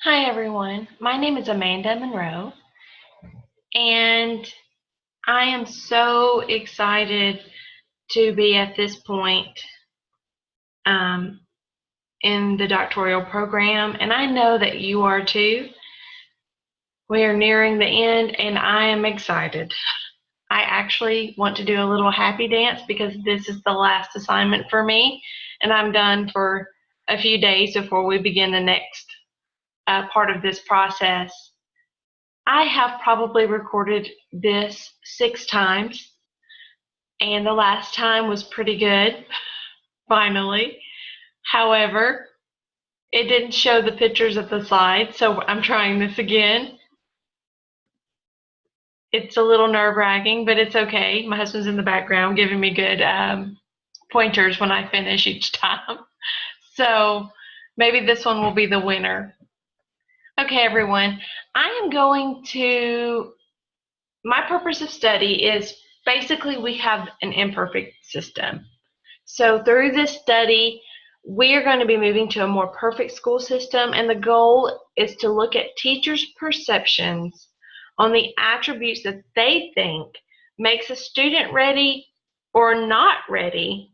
Hi everyone, my name is Amanda Monroe, and I am so excited to be at this point um, in the doctoral program, and I know that you are too. We are nearing the end, and I am excited. I actually want to do a little happy dance because this is the last assignment for me, and I'm done for a few days before we begin the next part of this process. I have probably recorded this 6 times, and the last time was pretty good, finally. However, it didn't show the pictures at the side, so I'm trying this again. It's a little nerve-wracking, but it's okay. My husband's in the background giving me good pointers when I finish each time. So maybe this one will be the winner. Okay, everyone, I am going to my purpose of study is basically we have an imperfect system. So through this study, we are going to be moving to a more perfect school system, and the goal is to look at teachers' perceptions on the attributes that they think makes a student ready or not ready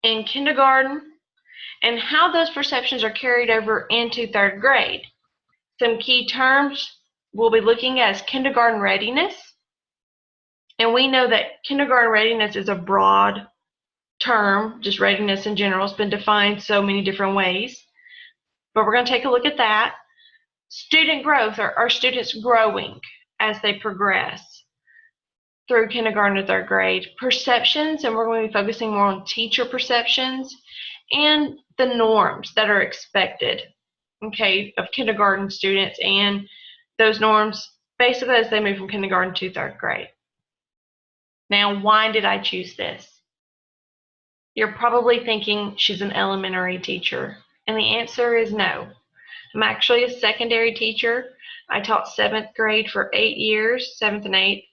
in kindergarten, and how those perceptions are carried over into third grade. Some key terms we'll be looking at is kindergarten readiness. And we know that kindergarten readiness is a broad term, just readiness in general. It's been defined so many different ways. But we're going to take a look at that. Student growth, are students growing as they progress through kindergarten to third grade? Perceptions, and we're going to be focusing more on teacher perceptions and the norms that are expected, okay, of kindergarten students, and those norms basically as they move from kindergarten to third grade. Now, why did I choose this? You're probably thinking she's an elementary teacher, and the answer is no. I'm actually a secondary teacher. I taught 7th grade for 8 years, 7th and 8th,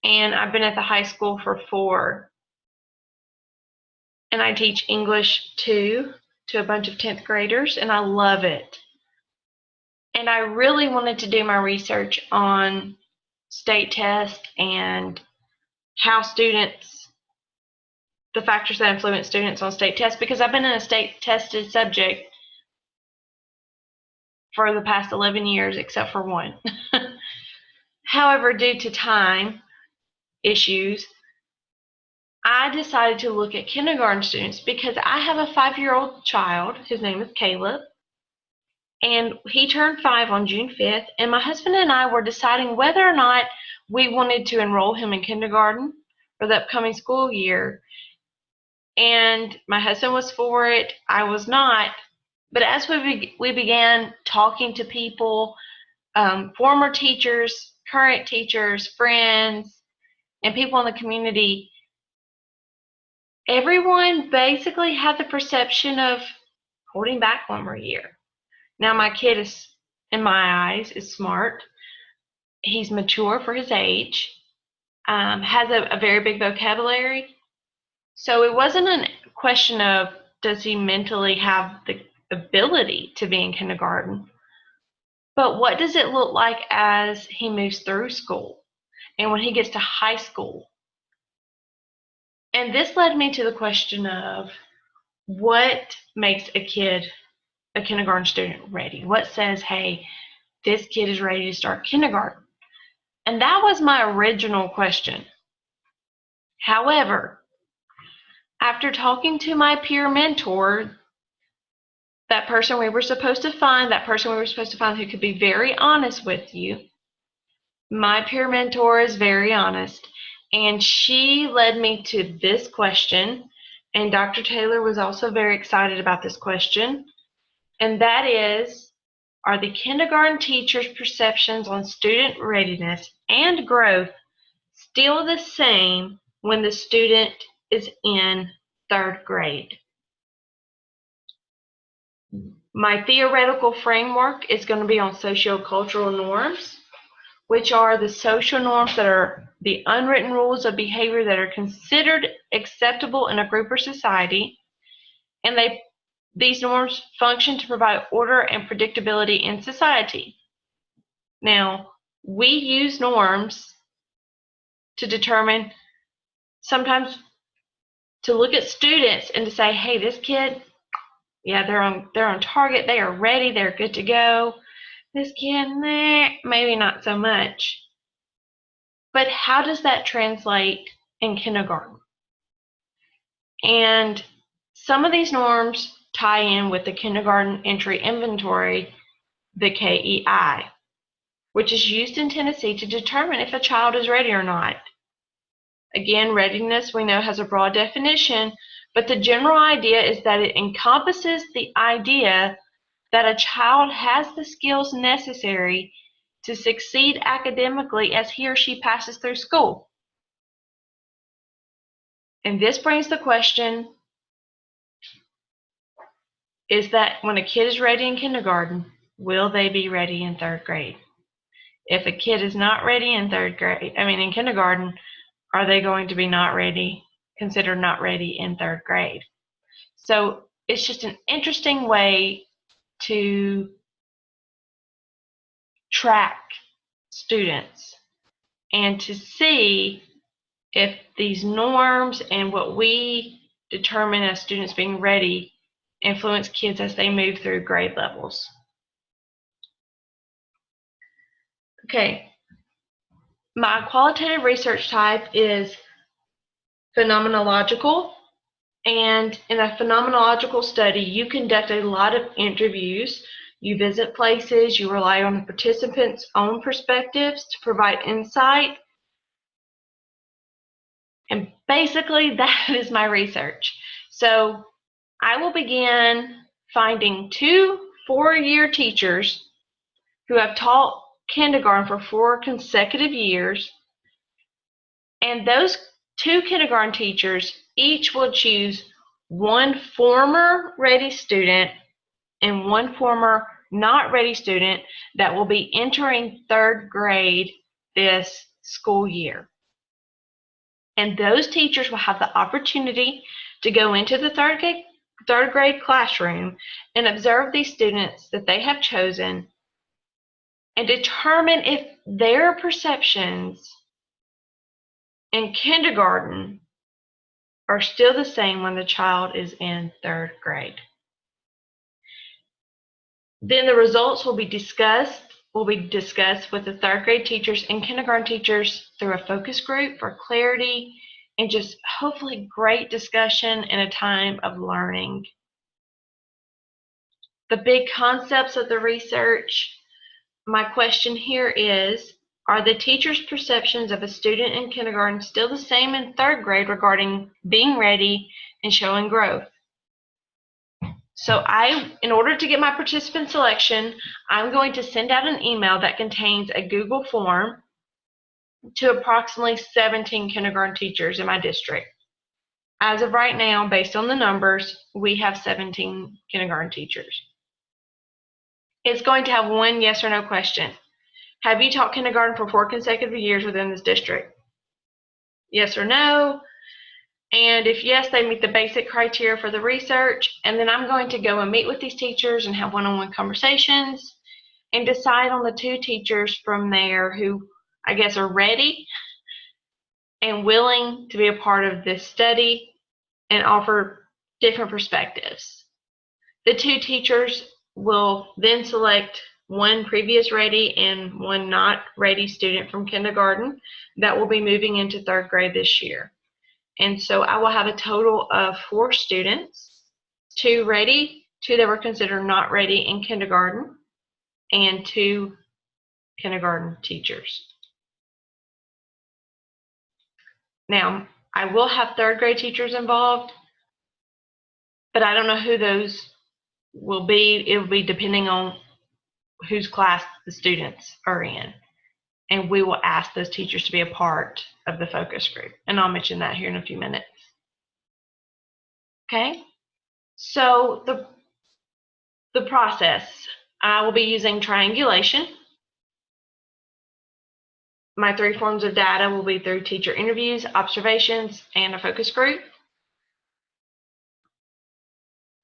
and I've been at the high school for 4. And I teach English 2 to a bunch of 10th graders, and I love it. And I really wanted to do my research on state tests and how students, the factors that influence students on state tests, because I've been in a state tested subject for the past 11 years, except for one. However, due to time issues, I decided to look at kindergarten students because I have a 5-year-old child. His name is Caleb, and he turned 5 on June 5th, and my husband and I were deciding whether or not we wanted to enroll him in kindergarten for the upcoming school year. And my husband was for it, I was not. But as we began talking to people, former teachers, current teachers, friends, and people in the community, everyone basically had the perception of holding back 1 more year. Now, my kid is, in my eyes, is smart. He's mature for his age, has a very big vocabulary. So it wasn't a question of does he mentally have the ability to be in kindergarten, but what does it look like as he moves through school and when he gets to high school? And this led me to the question of what makes a kindergarten student ready? What says, hey, this kid is ready to start kindergarten? And that was my original question. However, after talking to my peer mentor, that person we were supposed to find who could be very honest with you, my peer mentor is very honest, and she led me to this question, and Dr. Taylor was also very excited about this question, and that is, are the kindergarten teacher's perceptions on student readiness and growth still the same when the student is in third grade? My theoretical framework is going to be on sociocultural norms, which are the social norms that are the unwritten rules of behavior that are considered acceptable in a group or society, and they These norms function to provide order and predictability in society. Now, we use norms to determine, sometimes to look at students and to say, hey, this kid, yeah, they're on target, they are ready, they're good to go. This kid, maybe not so much. But how does that translate in kindergarten? And some of these norms tie in with the kindergarten entry inventory, the KEI, which is used in Tennessee to determine if a child is ready or not. Again, readiness we know has a broad definition, but the general idea is that it encompasses the idea that a child has the skills necessary to succeed academically as he or she passes through school. And this brings the question, is that when a kid is ready in kindergarten, will they be ready in third grade? If a kid is not ready in in kindergarten, are they going to be considered not ready in third grade? So it's just an interesting way to track students and to see if these norms and what we determine as students being ready influence kids as they move through grade levels. Okay, my qualitative research type is phenomenological, and in a phenomenological study, you conduct a lot of interviews, you visit places, you rely on the participants' own perspectives to provide insight, and basically that is my research. So I will begin finding 2 4-year teachers who have taught kindergarten for 4 consecutive years, and those 2 kindergarten teachers each will choose one former ready student and one former not ready student that will be entering third grade this school year. And those teachers will have the opportunity to go into the third grade classroom and observe these students that they have chosen and determine if their perceptions in kindergarten are still the same when the child is in third grade. Then the results will be discussed with the third grade teachers and kindergarten teachers through a focus group for clarity and just hopefully great discussion and a time of learning. The big concepts of the research, my question here is, are the teacher's perceptions of a student in kindergarten still the same in third grade regarding being ready and showing growth? So in order to get my participant selection, I'm going to send out an email that contains a Google form to approximately 17 kindergarten teachers in my district. As of right now, based on the numbers, we have 17 kindergarten teachers. It's going to have one yes or no question. Have you taught kindergarten for 4 consecutive years within this district? Yes or no? And if yes, they meet the basic criteria for the research. And then I'm going to go and meet with these teachers and have one-on-one conversations and decide on the 2 teachers from there who I guess are ready and willing to be a part of this study and offer different perspectives. The 2 teachers will then select one previous ready and one not ready student from kindergarten that will be moving into third grade this year. And so I will have a total of 4 students, 2 ready, 2 that were considered not ready in kindergarten, and 2 kindergarten teachers. Now, I will have third grade teachers involved, but I don't know who those will be. It will be depending on whose class the students are in. And we will ask those teachers to be a part of the focus group. And I'll mention that here in a few minutes. Okay, so the process, I will be using triangulation. My 3 forms of data will be through teacher interviews, observations, and a focus group.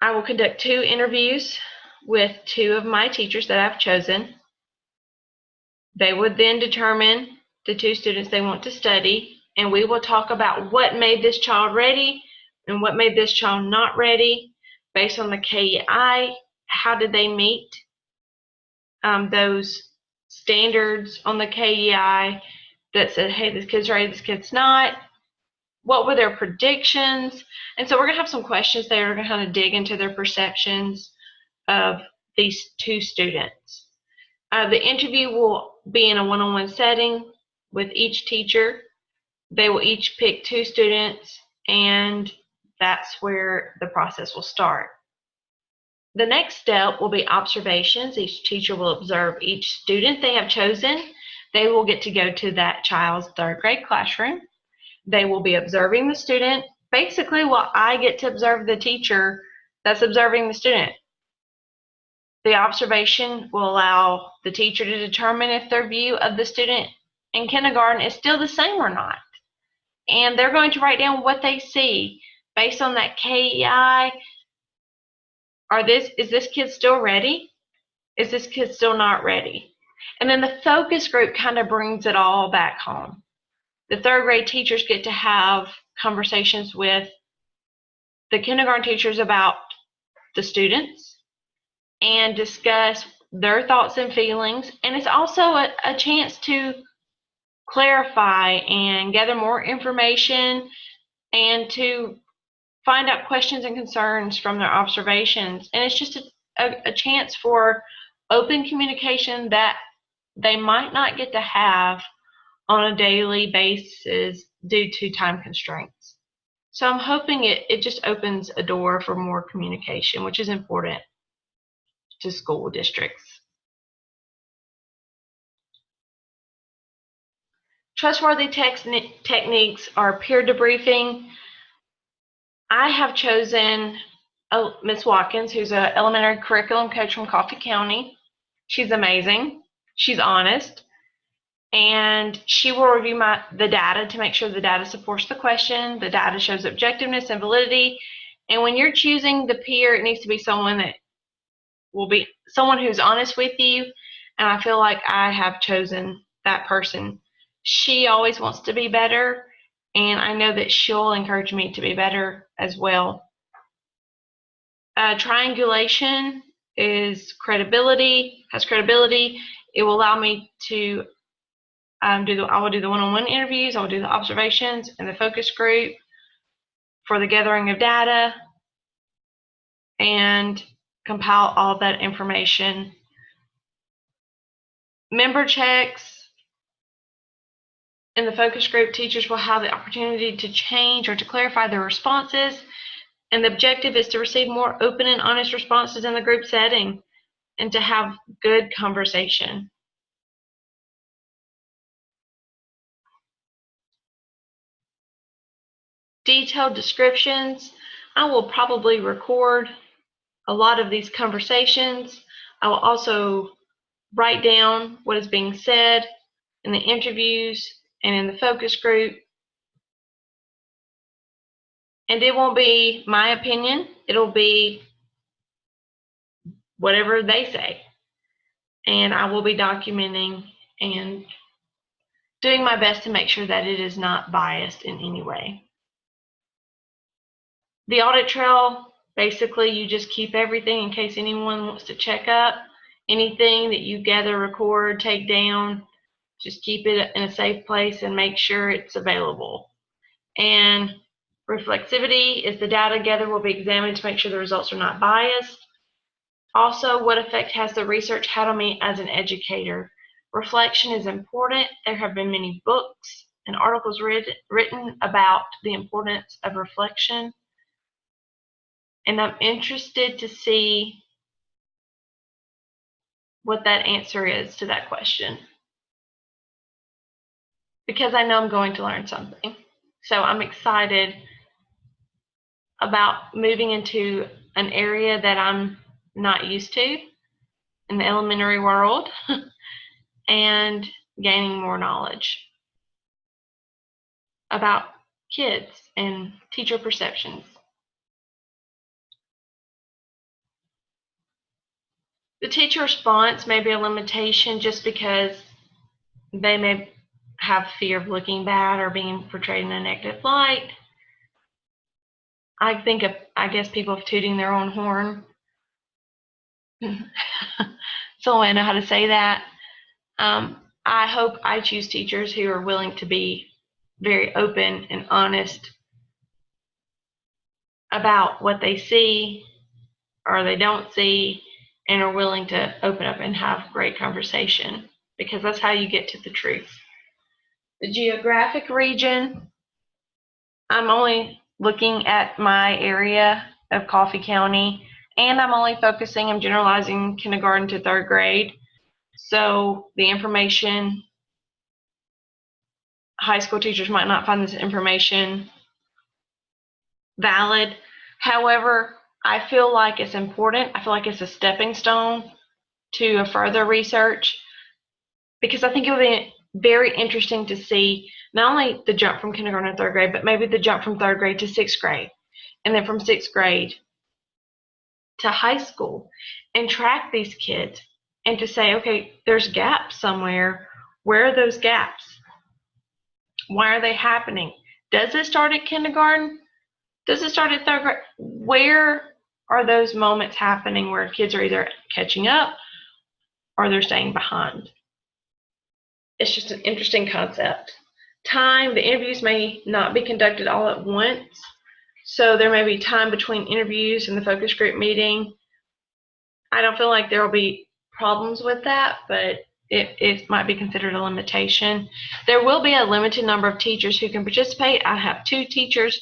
I will conduct 2 interviews with 2 of my teachers that I've chosen. They would then determine the 2 students they want to study, and we will talk about what made this child ready and what made this child not ready based on the KEI. How did they meet those standards on the KEI that said, hey, this kid's ready, this kid's not? What were their predictions? And so we're going to have some questions there. We're going to kind of dig into their perceptions of these 2 students. The interview will be in a one-on-one setting with each teacher. They will each pick 2 students, and that's where the process will start. The next step will be observations. Each teacher will observe each student they have chosen. They will get to go to that child's 3rd grade classroom. They will be observing the student. Basically, while I get to observe the teacher that's observing the student. The observation will allow the teacher to determine if their view of the student in kindergarten is still the same or not. And they're going to write down what they see based on that KEI. Is this kid still ready? Is this kid still not ready? And then the focus group kind of brings it all back home. The 3rd grade teachers get to have conversations with the kindergarten teachers about the students and discuss their thoughts and feelings. And it's also a chance to clarify and gather more information and to find out questions and concerns from their observations. And it's just a chance for open communication that they might not get to have on a daily basis due to time constraints. So I'm hoping it just opens a door for more communication, which is important to school districts. Trustworthy techniques are peer debriefing. I have chosen Miss Watkins, who's an elementary curriculum coach from Coffee County. She's amazing. She's honest. And she will review the data to make sure the data supports the question, the data shows objectiveness and validity. And when you're choosing the peer, it needs to be someone that will be someone who's honest with you. And I feel like I have chosen that person. She always wants to be better, and I know that she'll encourage me to be better as well. Triangulation has credibility. It will allow me to I will do the one-on-one interviews, I will do the observations and the focus group for the gathering of data and compile all that information. Member checks. In the focus group, teachers will have the opportunity to change or to clarify their responses, and the objective is to receive more open and honest responses in the group setting and to have good conversation. Detailed descriptions. I will probably record a lot of these conversations. I will also write down what is being said in the interviews and in the focus group. And it won't be my opinion, it'll be whatever they say. And I will be documenting and doing my best to make sure that it is not biased in any way. The audit trail, basically you just keep everything in case anyone wants to check up. Anything that you gather, record, take down, just keep it in a safe place and make sure it's available. And reflexivity is the data gathered will be examined to make sure the results are not biased. Also, what effect has the research had on me as an educator? Reflection is important. There have been many books and articles written about the importance of reflection. And I'm interested to see what that answer is to that question, because I know I'm going to learn something. So I'm excited about moving into an area that I'm not used to in the elementary world and gaining more knowledge about kids and teacher perceptions. The teacher response may be a limitation just because they may have fear of looking bad or being portrayed in a negative light. I guess people of tooting their own horn. So I know how to say that. I hope I choose teachers who are willing to be very open and honest about what they see or they don't see, and are willing to open up and have great conversation, because that's how you get to the truth. The geographic region, I'm only looking at my area of Coffee County, and I'm generalizing kindergarten to third grade. So the information, high school teachers might not find this information valid. However, I feel like it's important. I feel like it's a stepping stone to a further research, because I think it would be very interesting to see not only the jump from kindergarten to third grade, but maybe the jump from third grade to sixth grade, and then from sixth grade to high school, and track these kids and to say, okay, there's gaps somewhere. Where are those gaps? Why are they happening? Does it start at kindergarten? Does it start at third grade? Where are those moments happening where kids are either catching up or they're staying behind? It's just an interesting concept. Time, the interviews may not be conducted all at once, so there may be time between interviews and the focus group meeting. I don't feel like there will be problems with that, but it might be considered a limitation. There will be a limited number of teachers who can participate. I have 2 teachers,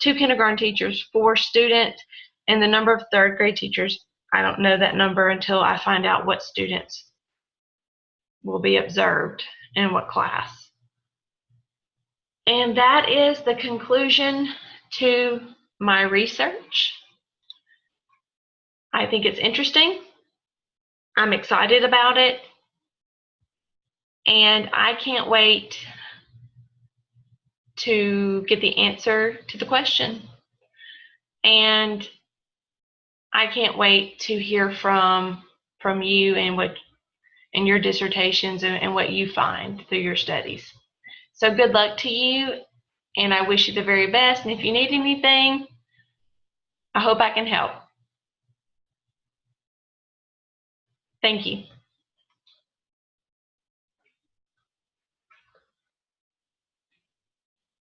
2 kindergarten teachers, 4 students, and the number of third grade teachers, I don't know that number until I find out what students will be observed in what class. And that is the conclusion to my research. I think it's interesting. I'm excited about it. And I can't wait to get the answer to the question. And I can't wait to hear from you and your dissertations and what you find through your studies. So good luck to you, and I wish you the very best. And if you need anything, I hope I can help. Thank you.